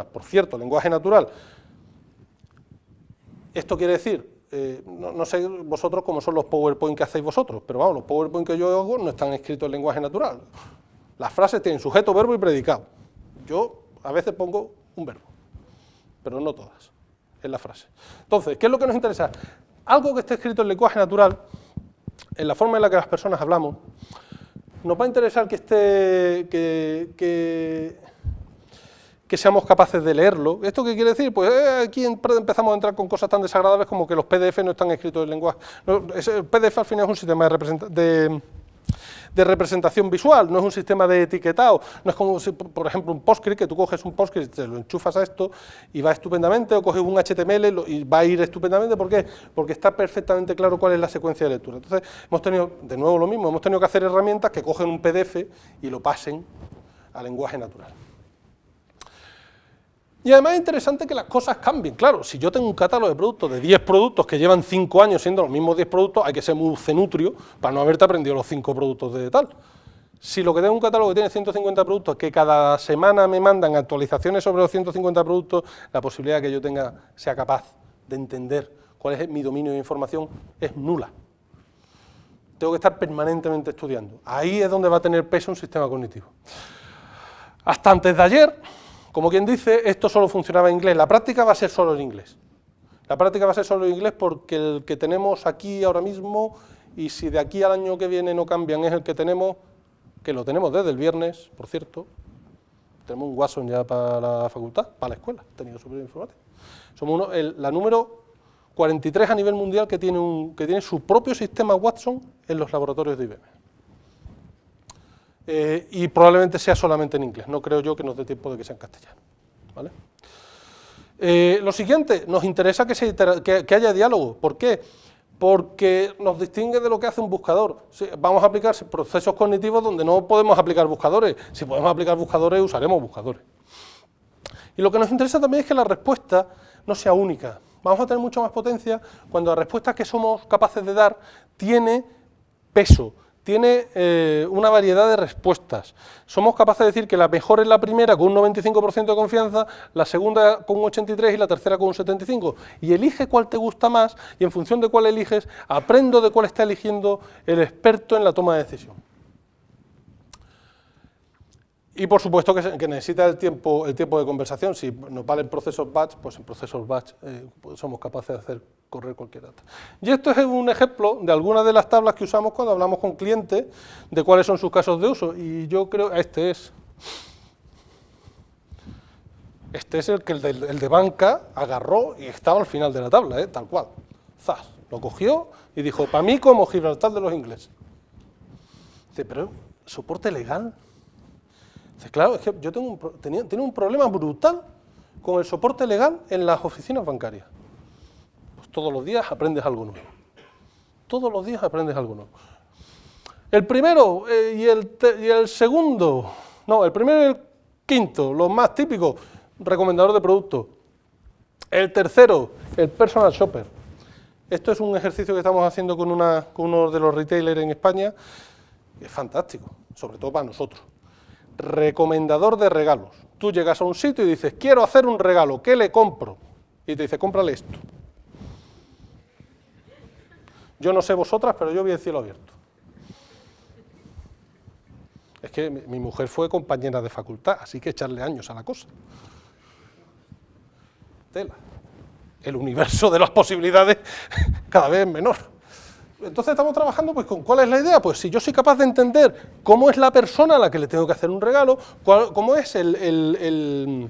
A: Por cierto, lenguaje natural. Esto quiere decir, no sé vosotros cómo son los PowerPoint que hacéis vosotros, pero vamos, los PowerPoint que yo hago no están escritos en lenguaje natural. Las frases tienen sujeto, verbo y predicado. Yo a veces pongo un verbo, pero no todas, en la frase. Entonces, ¿qué es lo que nos interesa? Algo que esté escrito en lenguaje natural, en la forma en la que las personas hablamos, nos va a interesar que seamos capaces de leerlo. ¿Esto qué quiere decir? Pues aquí empezamos a entrar con cosas tan desagradables como que los PDF no están escritos en lenguaje. El PDF al final es un sistema de representación visual, no es un sistema de etiquetado, no es como si, por ejemplo, un PostScript, que tú coges un PostScript, te lo enchufas a esto y va estupendamente, o coges un HTML y va a ir estupendamente. ¿Por qué? Porque está perfectamente claro cuál es la secuencia de lectura. Entonces, hemos tenido, de nuevo lo mismo, hemos tenido que hacer herramientas que cogen un PDF y lo pasen a lenguaje natural. Y además es interesante que las cosas cambien. Claro, si yo tengo un catálogo de productos de 10 productos que llevan 5 años siendo los mismos 10 productos, hay que ser muy cenutrio para no haberte aprendido los 5 productos de tal. Si lo que tengo un catálogo que tiene 150 productos, que cada semana me mandan actualizaciones sobre los 150 productos, la posibilidad de que yo sea capaz de entender cuál es mi dominio de información es nula. Tengo que estar permanentemente estudiando. Ahí es donde va a tener peso un sistema cognitivo. Hasta antes de ayer, como quien dice, esto solo funcionaba en inglés. La práctica va a ser solo en inglés. La práctica va a ser solo en inglés porque el que tenemos aquí ahora mismo, y si de aquí al año que viene no cambian, es el que tenemos, que lo tenemos desde el viernes, por cierto. Tenemos un Watson ya para la facultad, para la escuela, técnico superior de informática. Somos la número 43 a nivel mundial que tiene su propio sistema Watson en los laboratorios de IBM. Y probablemente sea solamente en inglés, no creo yo que nos dé tiempo de que sea en castellano, ¿vale? Lo siguiente, nos interesa que haya diálogo. ¿Por qué? Porque nos distingue de lo que hace un buscador. Vamos a aplicar procesos cognitivos donde no podemos aplicar buscadores. Si podemos aplicar buscadores, usaremos buscadores. Y lo que nos interesa también es que la respuesta no sea única. Vamos a tener mucha más potencia cuando la respuesta que somos capaces de dar tiene peso, tiene una variedad de respuestas. Somos capaces de decir que la mejor es la primera con un 95% de confianza, la segunda con un 83% y la tercera con un 75%. Y elige cuál te gusta más y en función de cuál eliges, aprendo de cuál está eligiendo el experto en la toma de decisión. Y por supuesto que necesita el tiempo de conversación. Si nos valen procesos batch, pues en procesos batch pues somos capaces de hacer correr cualquier data. Y esto es un ejemplo de algunas de las tablas que usamos cuando hablamos con clientes de cuáles son sus casos de uso. Y yo creo, este es el de banca agarró y estaba al final de la tabla, tal cual. Zas, lo cogió y dijo, para mí como Gibraltar de los ingleses. Dice, pero soporte legal. Dice, claro, es que yo tenía un problema brutal con el soporte legal en las oficinas bancarias. Pues todos los días aprendes algo nuevo. Todos los días aprendes algo nuevo. El primero y el segundo, no, el primero y el quinto, los más típicos, recomendador de producto. El tercero, el personal shopper. Esto es un ejercicio que estamos haciendo con uno de los retailers en España, que es fantástico, sobre todo para nosotros. Recomendador de regalos. Tú llegas a un sitio y dices, quiero hacer un regalo, ¿qué le compro? Y te dice, cómprale esto. Yo no sé vosotras, pero yo vi el cielo abierto. Es que mi mujer fue compañera de facultad, así que echarle años a la cosa. Tela. El universo de las posibilidades cada vez es menor. Entonces estamos trabajando pues con cuál es la idea. Pues si yo soy capaz de entender cómo es la persona a la que le tengo que hacer un regalo, cómo es el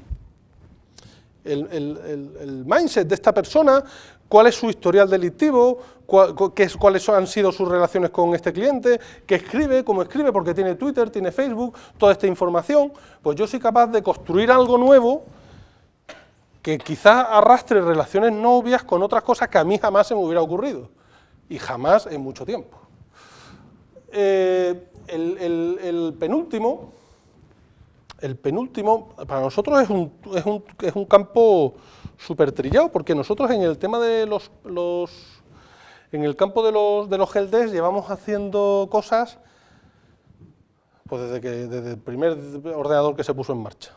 A: mindset de esta persona, cuál es su historial delictivo, cuáles han sido sus relaciones con este cliente, qué escribe, cómo escribe, porque tiene Twitter, tiene Facebook, toda esta información, pues yo soy capaz de construir algo nuevo que quizás arrastre relaciones no obvias con otras cosas que a mí jamás se me hubiera ocurrido. Y jamás en mucho tiempo. El penúltimo, para nosotros es un campo súper trillado, porque nosotros en el tema de en el campo de los helpdesk llevamos haciendo cosas pues desde el primer ordenador que se puso en marcha.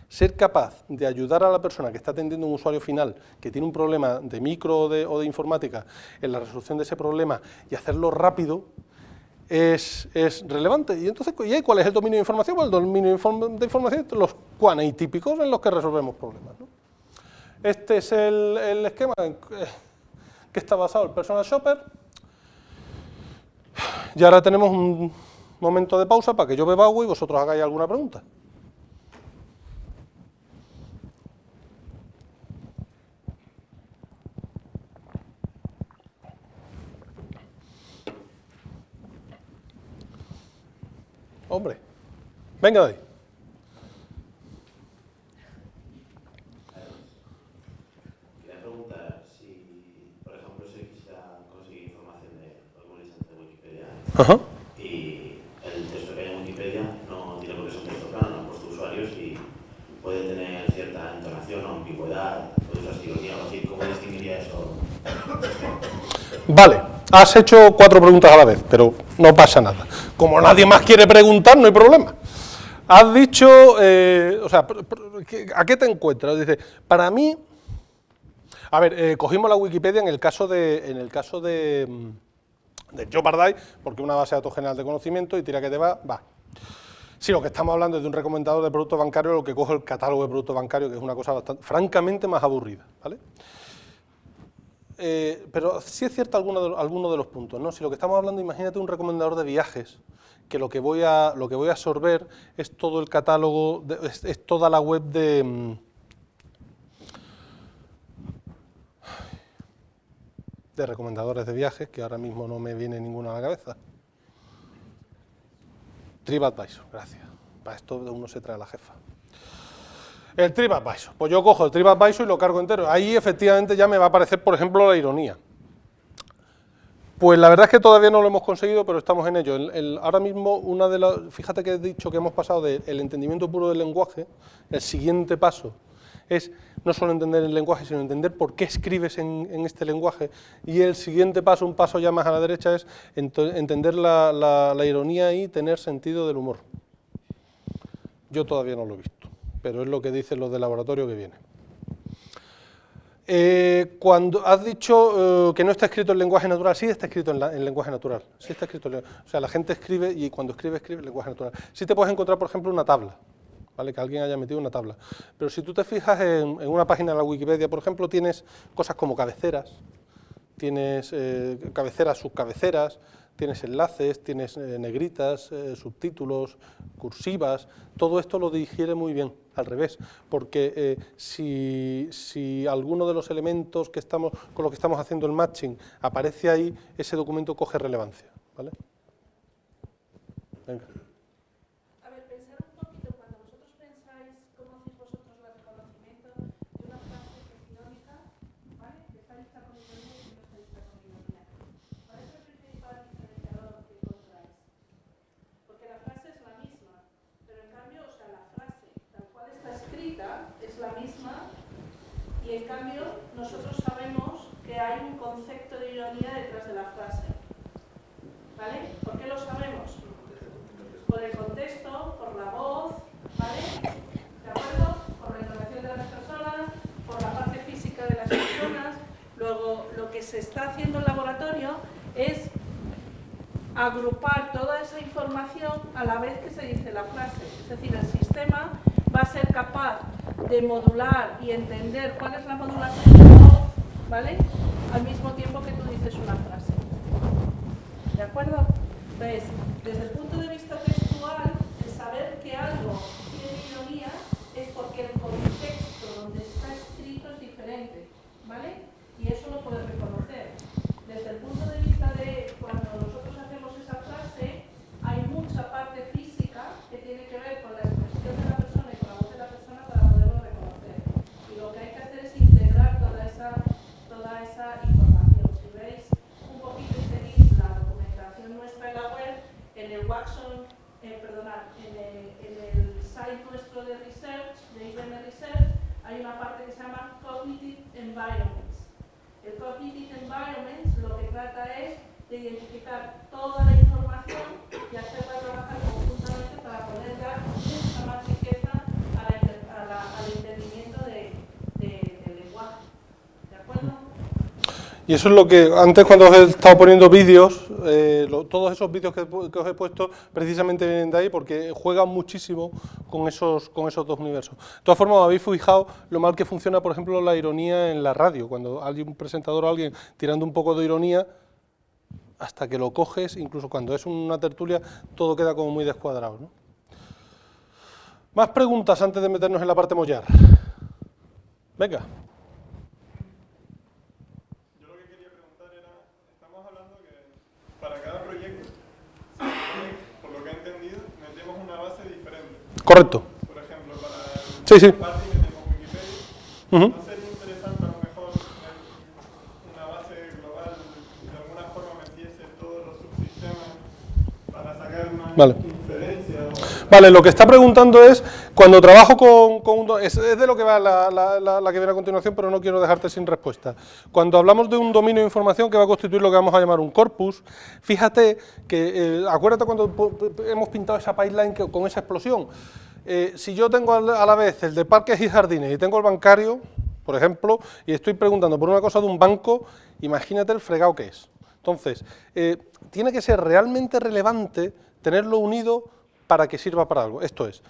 A: Ser capaz de ayudar a la persona que está atendiendo a un usuario final que tiene un problema de micro o de informática en la resolución de ese problema y hacerlo rápido es relevante. Y entonces, ¿cuál es el dominio de información? Pues el dominio de información es los QA típicos en los que resolvemos problemas, ¿no? Este es el esquema en que está basado el personal shopper. Y ahora tenemos un momento de pausa para que yo beba agua y vosotros hagáis alguna pregunta. Hombre, venga de ahí.
B: Quería preguntar si, por ejemplo, se quisiera conseguir información de algún instante de Wikipedia.
A: Ajá.
B: Y el texto que hay en Wikipedia no tiene por qué ser un texto plano, no han puesto usuarios y puede tener cierta entonación o ambigüedad, puede usar ironía o así. ¿Cómo distinguiría eso?
A: Vale, has hecho 4 preguntas a la vez, pero no pasa nada. Como nadie más quiere preguntar, no hay problema. Has dicho, o sea, ¿a qué te encuentras? Dice, para mí, a ver, cogimos la Wikipedia en el caso de Jeopardy, porque es una base de datos general de conocimiento y tira que te va. Si lo que estamos hablando es de un recomendador de productos bancarios, lo que cojo el catálogo de productos bancarios, que es una cosa bastante, francamente, más aburrida, ¿vale? Pero sí es cierto alguno de los puntos, ¿no? Si lo que estamos hablando, imagínate un recomendador de viajes, que lo que voy a absorber es todo el catálogo, es toda la web de recomendadores de viajes, que ahora mismo no me viene ninguno a la cabeza. TripAdvisor, gracias. Para esto uno se trae a la jefa. El TripAdvisor. Pues yo cojo el TripAdvisor y lo cargo entero. Ahí efectivamente ya me va a aparecer, por ejemplo, la ironía. Pues la verdad es que todavía no lo hemos conseguido, pero estamos en ello. Ahora mismo, fíjate que he dicho que hemos pasado del entendimiento puro del lenguaje, el siguiente paso es no solo entender el lenguaje, sino entender por qué escribes en este lenguaje, y el siguiente paso, un paso ya más a la derecha, es entender la ironía y tener sentido del humor. Yo todavía no lo he visto, pero es lo que dicen los del laboratorio que viene. Cuando has dicho que no está escrito en lenguaje natural, sí está escrito en lenguaje natural. Sí está escrito o sea, la gente escribe y cuando escribe en lenguaje natural. Sí te puedes encontrar, por ejemplo, una tabla, ¿vale? Que alguien haya metido una tabla. Pero si tú te fijas en una página de la Wikipedia, por ejemplo, tienes cosas como cabeceras, tienes cabeceras, subcabeceras, tienes enlaces, tienes negritas, subtítulos, cursivas, todo esto lo digiere muy bien, al revés, porque si alguno de los elementos con los que estamos haciendo el matching aparece ahí, ese documento coge relevancia, ¿vale? Venga.
C: A ver, pensar un poquito, cuando vosotros pensáis, ¿cómo hacéis vosotros el reconocimiento de una frase que es irónica, ¿vale? Que está lista con ironía y que no está lista con ironía? ¿Cuál es el principal diferenciador que encontráis? Porque la frase es la misma, pero en cambio, o sea, la frase tal cual está escrita es la misma, y en cambio nosotros sabemos que hay un concepto de ironía detrás de la frase, ¿vale? ¿Por qué lo sabemos? Por el contexto, por la voz, ¿vale? ¿De acuerdo? Por la entonación de las personas, por la parte física de las personas. Luego, lo que se está haciendo en el laboratorio es agrupar toda esa información a la vez que se dice la frase. Es decir, el sistema va a ser capaz de modular y entender cuál es la modulación de la voz, ¿vale? Al mismo tiempo que tú dices una frase. ¿De acuerdo? Entonces, desde el punto de vista textual, el saber que algo tiene ironía es porque el contexto donde está escrito es diferente, ¿vale? Y eso lo puedes reconocer. Desde el punto de vista de cuando nosotros hacemos esa frase, hay mucha parte física que tiene que ver con la expresión de la persona y con la voz de la persona para poderlo reconocer. Y lo que hay que hacer es integrar toda esa información. Si veis un poquito y seguís la documentación nuestra en la web, en el Watson, en el site nuestro de research, de IBM Research, hay una parte que se llama Cognitive Environments. El Cognitive Environments lo que trata es de identificar toda la información y hacerla trabajar conjuntamente para poder dar mucha más riqueza al entendimiento del lenguaje. ¿De acuerdo?
A: Y eso es lo que, antes cuando os he estado poniendo vídeos, todos esos vídeos que os he puesto precisamente vienen de ahí porque juegan muchísimo con esos dos universos. De todas formas, habéis fijado lo mal que funciona, por ejemplo, la ironía en la radio. Cuando hay un presentador o alguien tirando un poco de ironía, hasta que lo coges, incluso cuando es una tertulia, todo queda como muy descuadrado, ¿no? Más preguntas antes de meternos en la parte mollar. Venga. Correcto.
D: Por ejemplo, para el
A: sí.
D: party metemos Wikipedia. ¿No sería interesante a lo mejor una base global de alguna forma metiese todos los subsistemas para sacar una inferencia?
A: Vale, lo que está preguntando es, cuando trabajo con un... Es de lo que va la que viene a continuación, pero no quiero dejarte sin respuesta. Cuando hablamos de un dominio de información que va a constituir lo que vamos a llamar un corpus, fíjate que, acuérdate cuando hemos pintado esa pipeline con esa explosión. Si yo tengo a la vez el de parques y jardines y tengo el bancario, por ejemplo, y estoy preguntando por una cosa de un banco, imagínate el fregado que es. Entonces, tiene que ser realmente relevante tenerlo unido para que sirva para algo. Esto es,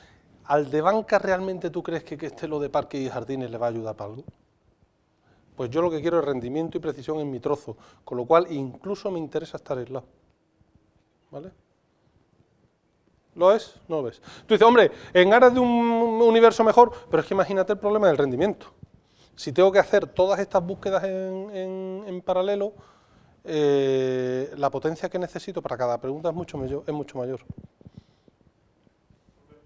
A: ¿al de banca realmente tú crees que esté lo de parques y jardines le va a ayudar para algo? Pues yo lo que quiero es rendimiento y precisión en mi trozo, con lo cual incluso me interesa estar aislado. ¿Vale? ¿Lo es? No lo ves. Tú dices, hombre, en aras de un universo mejor, pero es que imagínate el problema del rendimiento. Si tengo que hacer todas estas búsquedas en paralelo, la potencia que necesito para cada pregunta es mucho mayor. Entonces,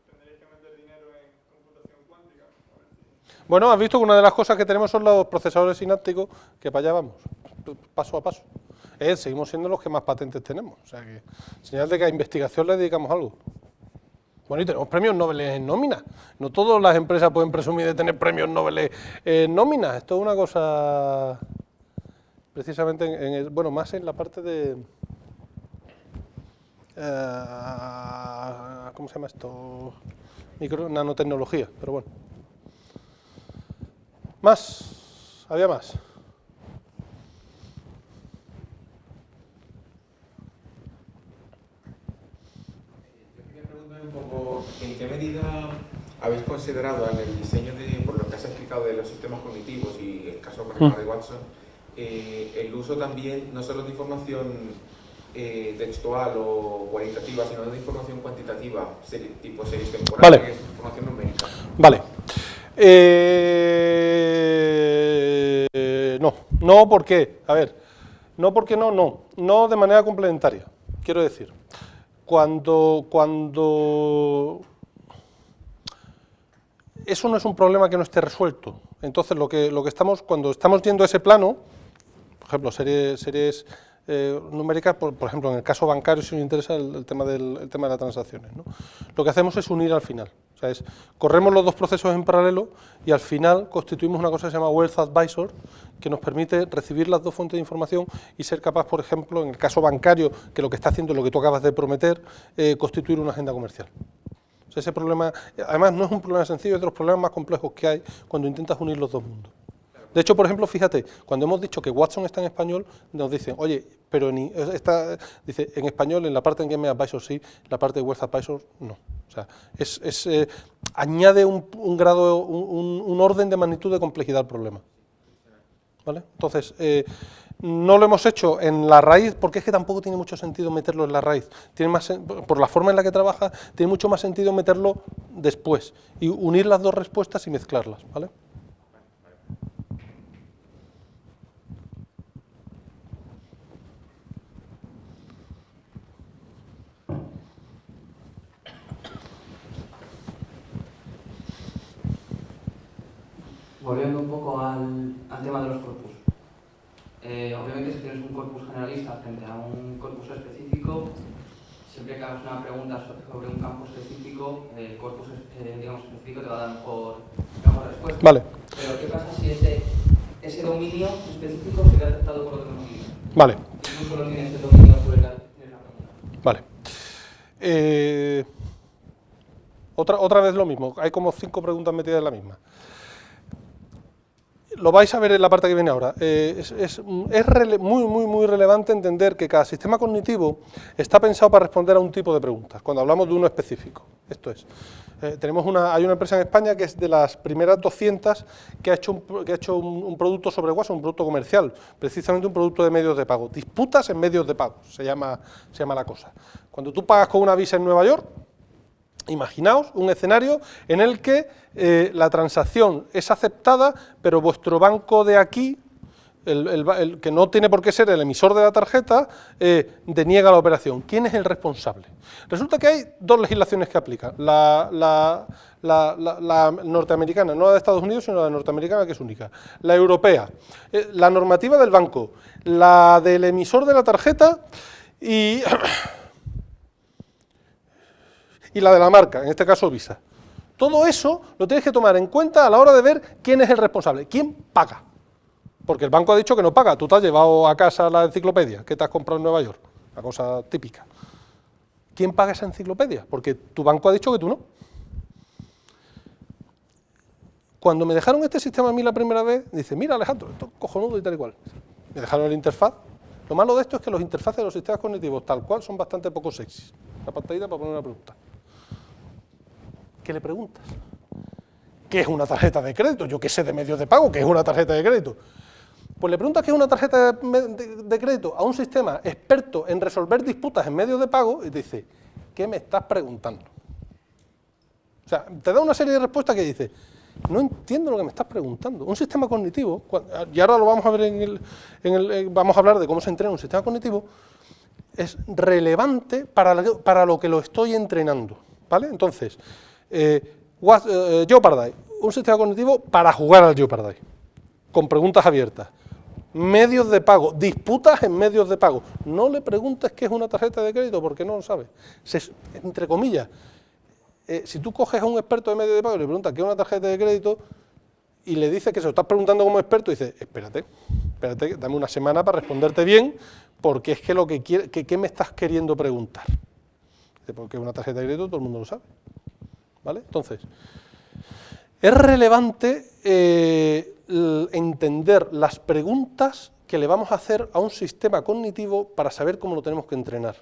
D: ¿tendréis que meter dinero en computación cuántica?
A: Bueno, has visto que una de las cosas que tenemos son los procesadores sinápticos, que para allá vamos, paso a paso. Seguimos siendo los que más patentes tenemos, o sea que señal de que a investigación le dedicamos algo. Bueno, y tenemos premios Nobel en nómina. No todas las empresas pueden presumir de tener premios Nobel en nómina. Esto es una cosa, precisamente, bueno, más en la parte de... ¿cómo se llama esto? Nanotecnología, pero bueno. Más, había más.
E: Yo quería preguntar un poco, ¿en qué medida habéis considerado en el diseño por lo que has explicado de los sistemas cognitivos y el caso por ejemplo de Watson, el uso también no solo de información textual o cualitativa, sino de información cuantitativa, tipo series temporales,
A: Vale.
E: información numérica?
A: Vale. No, ¿por qué? A ver, no porque no de manera complementaria. Quiero decir, cuando eso no es un problema que no esté resuelto. Entonces, cuando estamos yendo a ese plano, por ejemplo, series numéricas, por ejemplo, en el caso bancario, si nos interesa el tema de las transacciones, ¿no? Lo que hacemos es unir al final. O sea, corremos los dos procesos en paralelo y al final constituimos una cosa que se llama Wealth Advisor, que nos permite recibir las dos fuentes de información y ser capaz, por ejemplo, en el caso bancario, que lo que está haciendo es lo que tú acabas de prometer, constituir una agenda comercial. O sea, ese problema, además, no es un problema sencillo, es de los problemas más complejos que hay cuando intentas unir los dos mundos. De hecho, por ejemplo, fíjate, cuando hemos dicho que Watson está en español, nos dicen, oye, pero dice, en español, en la parte en Game Advisor sí, la parte de Wealth Advisor no. O sea, añade un grado, un orden de magnitud de complejidad al problema. ¿Vale? Entonces, no lo hemos hecho en la raíz, porque es que tampoco tiene mucho sentido meterlo en la raíz. Por la forma en la que trabaja, tiene mucho más sentido meterlo después y unir las dos respuestas y mezclarlas, ¿vale?
F: Volviendo un poco al tema de los corpus. Obviamente, si tienes un corpus generalista frente a un corpus específico, siempre que hagas una pregunta sobre un campo específico, el corpus específico te va a dar mejor respuesta.
A: Vale.
F: Pero ¿qué pasa si ese dominio específico se queda aceptado por otro dominio?
A: Vale.
F: No solo tienes el dominio por el que tienes la pregunta.
A: Vale. Otra vez lo mismo, hay como 5 preguntas metidas en la misma. Lo vais a ver en la parte que viene ahora. Es muy relevante entender que cada sistema cognitivo está pensado para responder a un tipo de preguntas, cuando hablamos de uno específico. Esto es, hay una empresa en España que es de las primeras 200 que ha hecho un producto sobre Watson, un producto comercial, precisamente un producto de medios de pago. Disputas en medios de pago, se llama la cosa. Cuando tú pagas con una Visa en Nueva York, imaginaos un escenario en el que la transacción es aceptada, pero vuestro banco de aquí, el que no tiene por qué ser el emisor de la tarjeta, deniega la operación. ¿Quién es el responsable? Resulta que hay 2 legislaciones que aplican. La norteamericana, no la de Estados Unidos, sino la norteamericana, que es única. La europea, la normativa del banco, la del emisor de la tarjeta y la de la marca, en este caso Visa. Todo eso lo tienes que tomar en cuenta a la hora de ver quién es el responsable, quién paga. Porque el banco ha dicho que no paga, tú te has llevado a casa la enciclopedia que te has comprado en Nueva York, una cosa típica. ¿Quién paga esa enciclopedia? Porque tu banco ha dicho que tú no. Cuando me dejaron este sistema a mí la primera vez, dice, mira Alejandro, esto es cojonudo y tal y cual. Me dejaron el interfaz. Lo malo de esto es que los interfaces de los sistemas cognitivos tal cual son bastante poco sexys. La pantallita para poner una pregunta. ¿Qué le preguntas? ¿Qué es una tarjeta de crédito? Yo qué sé de medios de pago, ¿qué es una tarjeta de crédito? Pues le preguntas qué es una tarjeta de crédito a un sistema experto en resolver disputas en medios de pago y te dice, ¿qué me estás preguntando? O sea, te da una serie de respuestas que dice, no entiendo lo que me estás preguntando. Un sistema cognitivo, y ahora lo vamos a ver vamos a hablar de cómo se entrena un sistema cognitivo, es relevante para lo que lo estoy entrenando, ¿vale? Entonces, Jeopardy, un sistema cognitivo para jugar al Jeopardy, con preguntas abiertas. Medios de pago, disputas en medios de pago. No le preguntes qué es una tarjeta de crédito porque no lo sabe. Entre comillas, si tú coges a un experto de medios de pago y le preguntas qué es una tarjeta de crédito y le dices que se lo estás preguntando como experto, dices, espérate, dame una semana para responderte bien, porque es que lo que quiere, ¿qué me estás queriendo preguntar? Dice, porque es una tarjeta de crédito, todo el mundo lo sabe. ¿Vale? Entonces, es relevante entender las preguntas que le vamos a hacer a un sistema cognitivo para saber cómo lo tenemos que entrenar.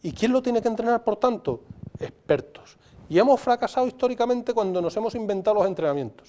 A: ¿Y quién lo tiene que entrenar, por tanto? Expertos. Y hemos fracasado históricamente cuando nos hemos inventado los entrenamientos.